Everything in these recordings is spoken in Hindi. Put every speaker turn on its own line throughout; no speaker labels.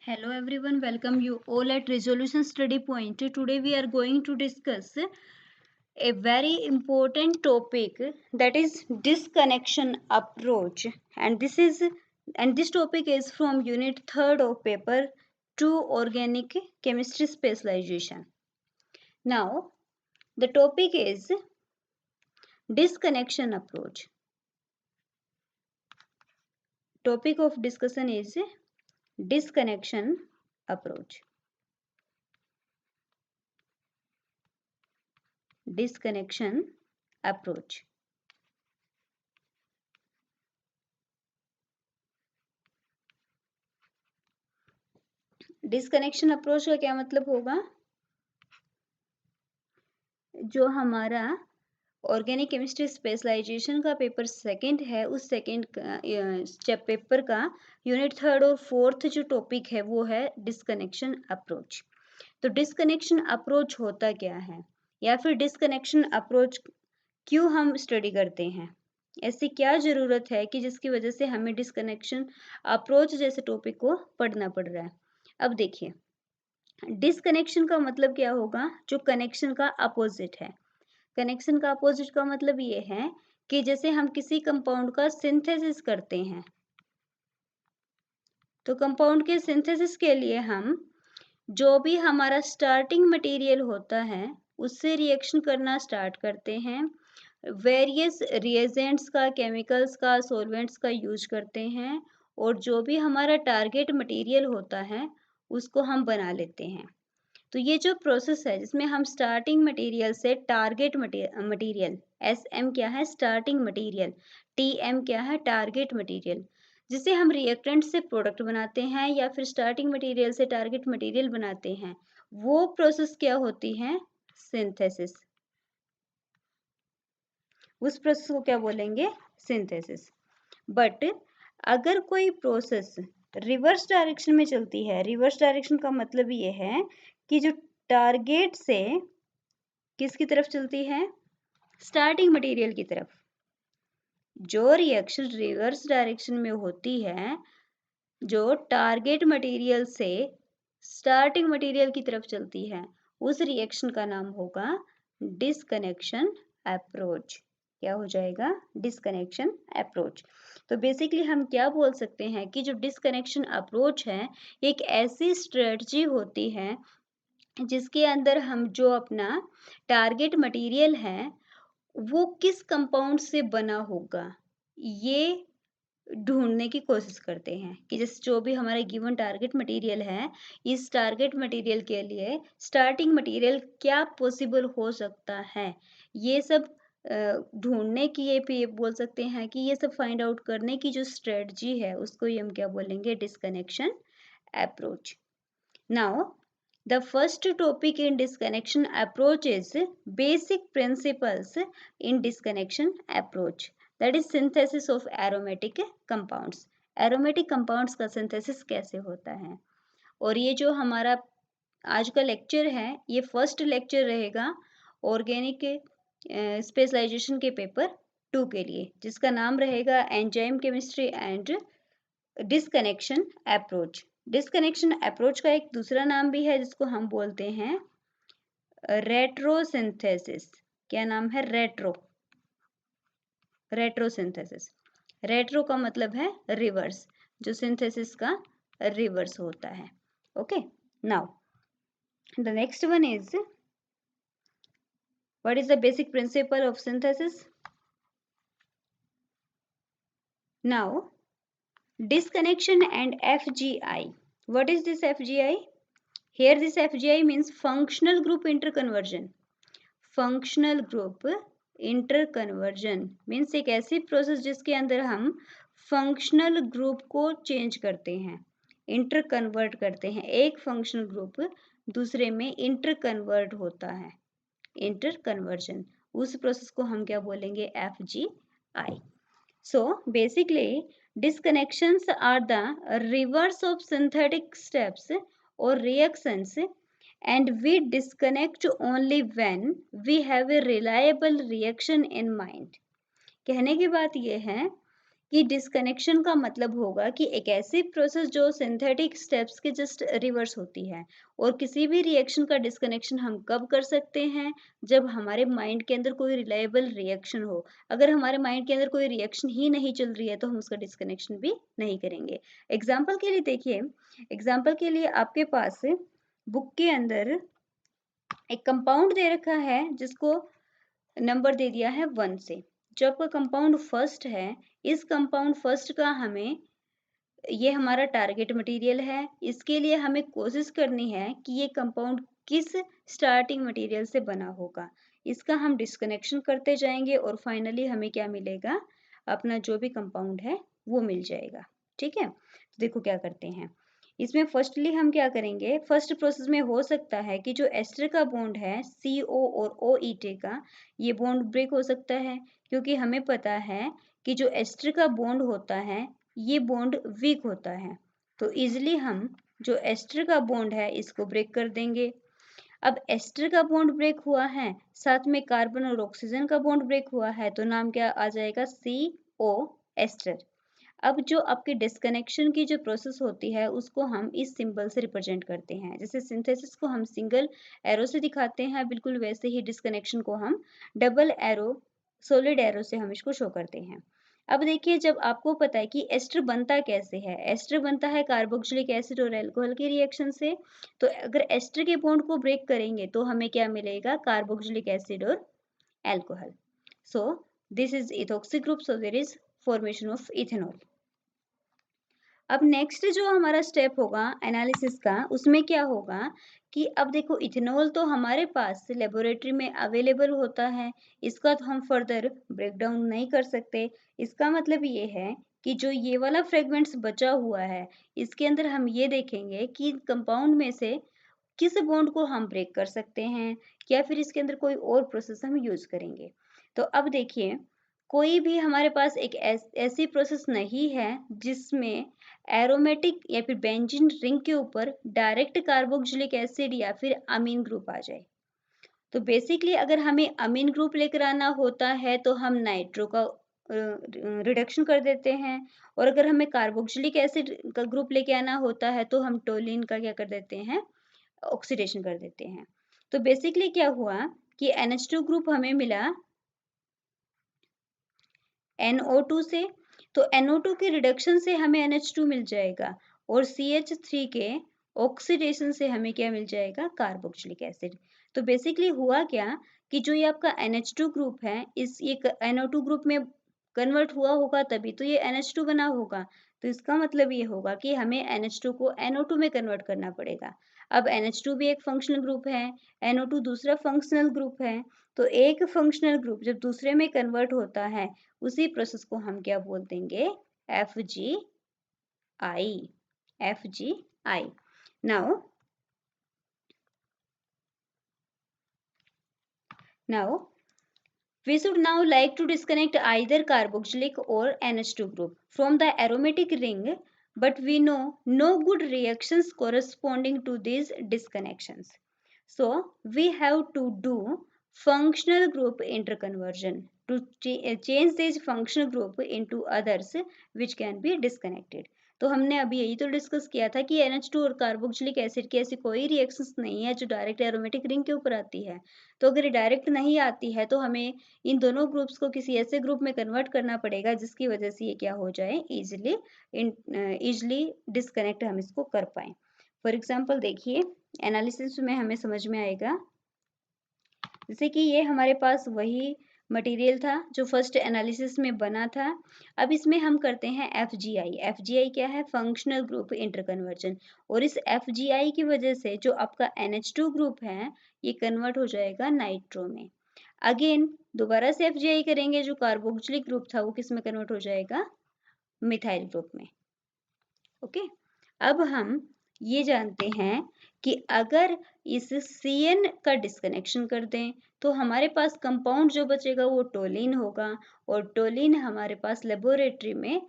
Hello everyone, welcome you all at Resolution Study Point. Today we are going to discuss a very important topic, that is disconnection approach, and this topic is from unit 3rd of paper 2 organic chemistry specialization. Now the topic is disconnection approach. Topic of discussion is disconnection approach. Disconnection approach. Disconnection approach का क्या मतलब होगा? जो हमारा ऑर्गेनिक केमिस्ट्री स्पेशलाइजेशन का पेपर सेकंड है, उस सेकंड पेपर का यूनिट 3rd और 4th जो टॉपिक है वो है डिस्कनेक्शन अप्रोच. तो डिस्कनेक्शन अप्रोच होता क्या है, या फिर डिस्कनेक्शन अप्रोच क्यों हम स्टडी करते हैं, ऐसी क्या ज़रूरत है कि जिसकी वजह से हमें डिस्कनेक्शन अप्रोच जैसे टॉपिक को पढ़ना पड़ रहा है. अब देखिए, डिसकनेक्शन का मतलब क्या होगा? जो कनेक्शन का अपोजिट है. कनेक्शन का अपोजिट का मतलब ये है कि जैसे हम किसी कंपाउंड का सिंथेसिस करते हैं, तो कंपाउंड के सिंथेसिस के लिए हम जो भी हमारा स्टार्टिंग मटेरियल होता है उससे रिएक्शन करना स्टार्ट करते हैं. वेरियस रिएजेंट्स का, केमिकल्स का, सॉल्वेंट्स का यूज करते हैं, और जो भी हमारा टारगेट मटेरियल होता है उसको हम बना लेते हैं. तो ये जो प्रोसेस है जिसमें हम स्टार्टिंग मटेरियल से टारगेट मटेरियल, SM क्या है? Starting material. TM क्या है? Target material. जिसे हम रिएक्टेंट से प्रोडक्ट बनाते हैं या फिर स्टार्टिंग मटेरियल से टारगेट मटेरियल बनाते हैं, वो प्रोसेस क्या होती है? सिंथेसिस. उस प्रोसेस को क्या बोलेंगे? सिंथेसिस. बट अगर कोई प्रोसेस रिवर्स डायरेक्शन में चलती है, रिवर्स डायरेक्शन का मतलब ये है कि जो टारगेट से किसकी तरफ चलती है? स्टार्टिंग मटेरियल की तरफ. जो रिएक्शन रिवर्स डायरेक्शन में होती है, जो टारगेट मटेरियल से स्टार्टिंग मटेरियल की तरफ चलती है, उस रिएक्शन का नाम होगा डिसकनेक्शन अप्रोच. क्या हो जाएगा? Disconnection approach. तो बेसिकली हम क्या बोल सकते हैं कि जो डिसकनेक्शन अप्रोच है, एक ऐसी स्ट्रेटजी होती है जिसके अंदर हम जो अपना टारगेट मटेरियल है वो किस कंपाउंड से बना होगा, ये ढूंढने की कोशिश करते हैं कि जैसे जो भी हमारा गिवन टारगेट मटेरियल है, इस टारगेट मटेरियल के लिए स्टार्टिंग मटेरियल क्या पॉसिबल हो सकता है, ये सब ढूंढने की, ये बोल सकते हैं कि ये सब फाइंड आउट करने की जो स्ट्रेटजी है उसको ये हम क्या बोलेंगे? Disconnection approach. Now the first topic in disconnection approach is basic principles in disconnection approach, that is synthesis of aromatic compounds. aromatic compounds का synthesis कैसे होता है, और ये जो हमारा आज का लेक्चर है ये फर्स्ट लेक्चर रहेगा ऑर्गेनिक स्पेशलाइजेशन के पेपर 2 के लिए, जिसका नाम रहेगा enzyme chemistry and disconnection approach. Disconnection approach का एक दूसरा नाम भी है जिसको हम बोलते हैं रेट्रोसिंथेसिस. क्या नाम है? रेट्रोसिंथेसिस. रेट्रो का मतलब है रिवर्स, जो सिंथेसिस का रिवर्स होता है. Okay, now the next one is what is the basic principle of synthesis. Now disconnection and FGI. What is this FGI? Here this FGI means functional group interconversion. Functional group interconversion means एक ऐसी प्रोसेस जिसके अंदर हम फंक्शनल ग्रुप को चेंज करते हैं, इंटरकन्वर्ट करते हैं. एक फंक्शनल ग्रुप दूसरे में इंटरकन्वर्ट होता है, इंटरकन्वर्जन. उस प्रोसेस को हम क्या बोलेंगे? FGI. So basically disconnections are the reverse of synthetic steps or reactions, and we disconnect only when we have a reliable reaction in mind. कहने की बात यह है कि डिस्कनेक्शन का मतलब होगा कि एक ऐसी प्रोसेस जो सिंथेटिक स्टेप्स के जस्ट रिवर्स होती है। और किसी भी रिएक्शन का डिस्कनेक्शन हम कब कर सकते हैं, जब हमारे माइंड के अंदर कोई रिलायबल रिएक्शन हो। अगर हमारे माइंड के अंदर कोई रिएक्शन ही नहीं चल रही है तो हम उसका डिस्कनेक्शन भी नहीं करेंगे। एग्जाम्पल के लिए देखिए, एग्जाम्पल के लिए आपके पास बुक के अंदर एक कंपाउंड दे रखा है जिसको नंबर दे दिया है 1 से। जो आपका कंपाउंड फर्स्ट है, इस कंपाउंड फर्स्ट का हमें, ये हमारा टारगेट मटेरियल है। इसके लिए हमें कोशिश करनी है कि ये कंपाउंड किस स्टार्टिंग मटेरियल से बना होगा। इसका हम डिस्कनेक्शन करते जाएंगे और फाइनली हमें क्या मिलेगा, अपना जो भी कंपाउंड है वो मिल जाएगा। ठीक है, तो देखो क्या करते हैं। इसमें फर्स्टली हम क्या करेंगे, फर्स्ट प्रोसेस में हो सकता है कि जो एस्टर का बॉन्ड है CO और OET का, ये बॉन्ड ब्रेक हो सकता है। क्योंकि हमें पता है कि जो एस्टर का बॉन्ड होता है ये बॉन्ड वीक होता है, तो इजिली हम जो एस्टर का बॉन्ड है इसको ब्रेक कर देंगे। अब एस्टर का बॉन्ड ब्रेक हुआ है, साथ में कार्बन और ऑक्सीजन का बॉन्ड ब्रेक हुआ है, तो नाम क्या आ जाएगा, CO एस्टर। अब जो आपके डिस्कनेक्शन की जो प्रोसेस होती है उसको हम इस सिंबल से रिप्रेजेंट करते हैं। जैसे सिंथेसिस को हम सिंगल एरो से दिखाते हैं, बिल्कुल वैसे ही डिस्कनेक्शन को हम डबल एरो, सॉलिड एरो से हम इसको शो करते हैं। अब देखिए, जब आपको पता है कि एस्टर बनता कैसे है, एस्टर बनता है कार्बोक्सिलिक एसिड और अल्कोहल के रिएक्शन से। तो अगर एस्टर के बॉन्ड को ब्रेक करेंगे तो हमें क्या मिलेगा, कार्बोक्सिलिक एसिड और alcohol. So this is ethoxy group, so there is formation of ethanol. अब नेक्स्ट जो हमारा स्टेप होगा एनालिसिस का, उसमें क्या होगा कि अब देखो इथेनॉल तो हमारे पास लेबोरेटरी में अवेलेबल होता है, इसका तो हम फर्दर ब्रेकडाउन नहीं कर सकते। इसका मतलब ये है कि जो ये वाला फ्रेगमेंट्स बचा हुआ है, इसके अंदर हम ये देखेंगे कि कंपाउंड में से किस बॉन्ड को हम ब्रेक कर सकते हैं, या फिर इसके अंदर कोई और प्रोसेस हम यूज करेंगे। तो अब देखिए, कोई भी हमारे पास एक ऐसी प्रोसेस नहीं है जिसमें एरोमेटिक या फिर बेंजीन रिंग के ऊपर डायरेक्ट कार्बोक्सिलिक एसिड या फिर अमीन ग्रुप आ जाए। तो बेसिकली अगर हमें अमीन ग्रुप लेकर आना होता है तो हम नाइट्रो का रिडक्शन कर देते हैं, और अगर हमें कार्बोक्सिलिक एसिड का ग्रुप लेके आना होता है तो हम टोलिन का क्या कर देते हैं, ऑक्सीडेशन कर देते हैं। तो बेसिकली क्या हुआ कि NH2 ग्रुप हमें मिला NO2 से, तो NO2 के रिडक्शन से हमें NH2 मिल जाएगा, और CH3 के ऑक्सीडेशन से हमें क्या मिल जाएगा, कार्बोक्सिलिक एसिड। तो बेसिकली हुआ क्या कि जो ये आपका NH2 ग्रुप है, इस ये NO2 ग्रुप में कन्वर्ट हुआ होगा तभी तो ये NH2 बना होगा। तो इसका मतलब ये होगा कि हमें NH2 को NO2 में कन्वर्ट करना पड़ेगा। अब NH2 भी एक फंक्शनल ग्रुप है, NO2 दूसरा फंक्शनल ग्रुप है। तो एक फंक्शनल ग्रुप जब दूसरे में कन्वर्ट होता है, उसी प्रोसेस को हम क्या बोल देंगे, FgI, FgI। Now we should now like to disconnect either carboxylic or NH2 group from the aromatic ring, but we know no good reactions corresponding to these disconnections. So we have to do functional group interconversion to change this functional group into others which can be disconnected. तो हमने अभी यही तो डिस्कस किया था कि NH2 और कार्बोक्सिलिक एसिड की ऐसी कोई रिएक्शंस नहीं है जो डायरेक्ट एरोमेटिक रिंग के ऊपर आती है। तो अगर डायरेक्ट नहीं आती है तो हमें इन दोनों ग्रुप्स को किसी ऐसे ग्रुप में कन्वर्ट करना पड़ेगा जिसकी वजह से ये क्या हो जाए, इजिली डिस्कनेक्ट हम इसको कर पाए। फॉर एग्जाम्पल देखिए, एनालिसिस में हमें समझ में आएगा, जैसे कि ये हमारे पास वही मटेरियल था जो फर्स्ट एनालिसिस में बना था। अब इसमें हम करते हैं FgI। FgI क्या है, फंक्शनल ग्रुप इंटरकन्वर्जन। और इस FgI की वजह से जो आपका NH2 ग्रुप है ये कन्वर्ट हो जाएगा नाइट्रो में। अगेन दोबारा से FgI करेंगे, जो कार्बोक्सिलिक ग्रुप था वो किस में कन्वर्ट हो जाएगा, मिथाइल ग्रुप में। ओके, अब हम ये जानते हैं कि अगर इस CN का डिस्कनेक्शन कर दें तो हमारे पास कंपाउंड जो बचेगा वो टोलिन होगा, और टोलिन हमारे पास लेबोरेटरी में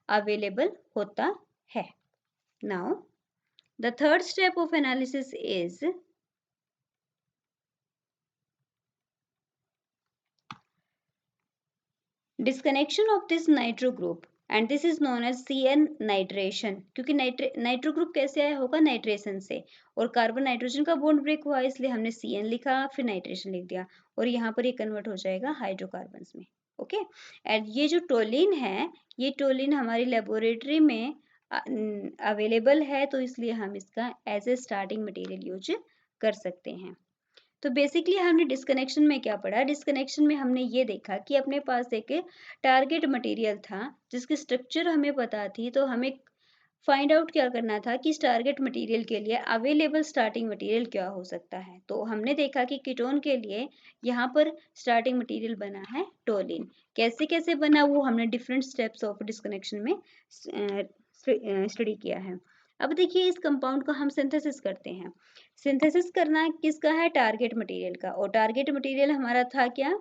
अवेलेबल होता है। Now the third step of analysis is disconnection of this nitro group and this is known as CN nitration, क्योंकि नाइट्रो ग्रुप कैसे आया होगा, नाइट्रेशन से, और कार्बन नाइट्रोजन का बॉन्ड ब्रेक हुआ इसलिए हमने CN लिखा, फिर नाइट्रेशन लिख दिया, और यहाँ पर ये कन्वर्ट हो जाएगा हाइड्रोकार्बन्स में। ओके, एंड ये जो टोलिन है, ये टोलिन हमारी लेबोरेटरी में अवेलेबल है, तो इसलिए हम इसका as a starting material use कर सकते हैं। तो बेसिकली हमने डिस्कनेक्शन में क्या पढ़ा, डिस्कनेक्शन में हमने ये देखा कि अपने पास एक टारगेट मटेरियल था जिसकी स्ट्रक्चर हमें पता थी, तो हमें फाइंड आउट क्या करना था कि इस टारगेट मटेरियल के लिए अवेलेबल स्टार्टिंग मटेरियल क्या हो सकता है। तो हमने देखा कि कीटोन के लिए यहाँ पर स्टार्टिंग मटेरियल बना है टोलिन। कैसे कैसे बना वो हमने डिफरेंट स्टेप्स ऑफ डिस्कनेक्शन में स्टडी किया है। अब देखिए इस कंपाउंड को हम सिंथेसिस करते हैं। सिंथेसिस करना किसका है, टारगेट मटेरियल का, और टारगेट मटेरियल हमारा था क्या,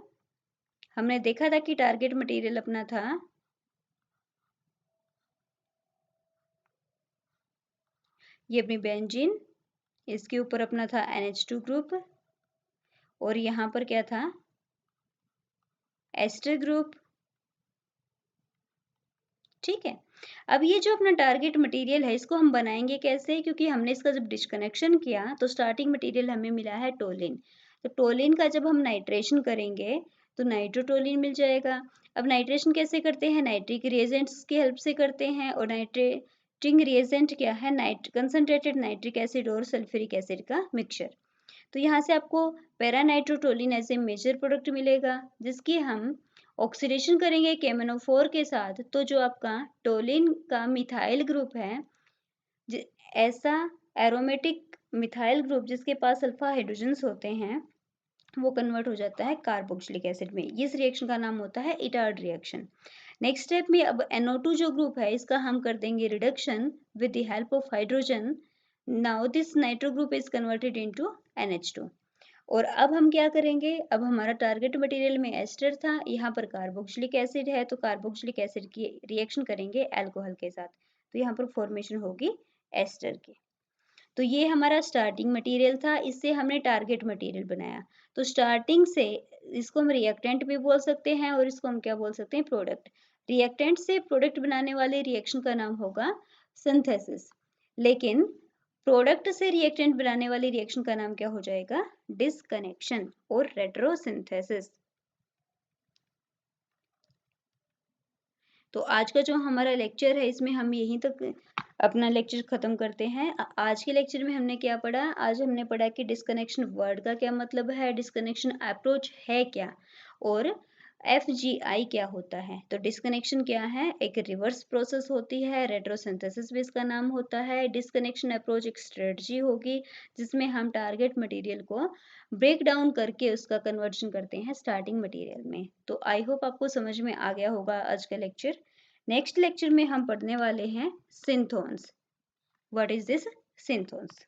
हमने देखा था कि टारगेट मटेरियल अपना था ये अपनी बेंजीन, इसके ऊपर अपना था NH2 ग्रुप, और यहाँ पर क्या था, एस्टर ग्रुप। ठीक है, अब ये जो अपना टारगेट मटेरियल है इसको हम बनाएंगे कैसे, क्योंकि हमने इसका जब डिस्कनेक्शन किया तो स्टार्टिंग मटेरियल हमें मिला है टोलिन, तो टोलिन का जब हम नाइट्रेशन करेंगे तो नाइट्रोटोलिन मिल जाएगा। अब नाइट्रेशन कैसे करते हैं, नाइट्रिक रिएजेंट्स की हेल्प से करते हैं, और नाइट्रेटिंग रिएजेंट क्या है, कंसनट्रेटेड नाइट्रिक एसिड और सल्फ्यूरिक एसिड का मिक्सचर। तो यहाँ से आपको पैरानाइट्रोटोलिन एज ए मेजर प्रोडक्ट मिलेगा, जिसकी हम ऑक्सीडेशन करेंगे KMnO4 के साथ, तो जो आपका टोलिन का मिथाइल ग्रुप है, ऐसा एरोमेटिक मिथाइल ग्रुप जिसके पास अल्फा हाइड्रोजन्स होते हैं, वो कन्वर्ट हो जाता है कार्बोक्सिलिक एसिड में। इस रिएक्शन का नाम होता है इटार्ड रिएक्शन। नेक्स्ट स्टेप में अब NO2 जो ग्रुप है इसका हम कर देंगे reduction with the help of hydrogen. Now this nitro group is converted into NH2। और अब हम क्या करेंगे, अब हमारा टारगेट मटेरियल में एस्टर था, यहाँ पर कार्बोक्सिलिक एसिड है, तो कार्बोक्सिलिक एसिड की रिएक्शन करेंगे अल्कोहल के साथ, तो यहाँ पर फॉर्मेशन होगी एस्टर की। तो ये हमारा स्टार्टिंग मटेरियल था, इससे हमने टारगेट मटेरियल बनाया। तो स्टार्टिंग से इसको हम रिएक्टेंट भी बोल सकते हैं, और इसको हम क्या बोल सकते हैं, प्रोडक्ट। रिएक्टेंट से प्रोडक्ट बनाने वाले रिएक्शन का नाम होगा सिंथेसिस, लेकिन प्रोडक्ट से रिएक्टेंट बनाने वाली रिएक्शन का नाम क्या हो जाएगा, डिस्कनेक्शन और रेट्रोसिंथेसिस। तो आज का जो हमारा लेक्चर है इसमें हम यहीं तक अपना लेक्चर खत्म करते हैं। आज के लेक्चर में हमने क्या पढ़ा, आज हमने पढ़ा कि डिस्कनेक्शन वर्ड का क्या मतलब है, डिस्कनेक्शन अप्रोच है क्या, और FGI क्या होता है। तो डिस्कनेक्शन क्या है, एक रिवर्स प्रोसेस होती है, रेट्रोसिंथेसिस भी इसका नाम होता है। डिस्कनेक्शन अप्रोच एक स्ट्रेटजी होगी जिसमें हम टारगेट मटेरियल को ब्रेक डाउन करके उसका कन्वर्जन करते हैं स्टार्टिंग मटेरियल में। तो आई होप आपको समझ में आ गया होगा आज का लेक्चर। नेक्स्ट लेक्चर में हम पढ़ने वाले हैं सिंथोन्स। What is this सिंथोन्स।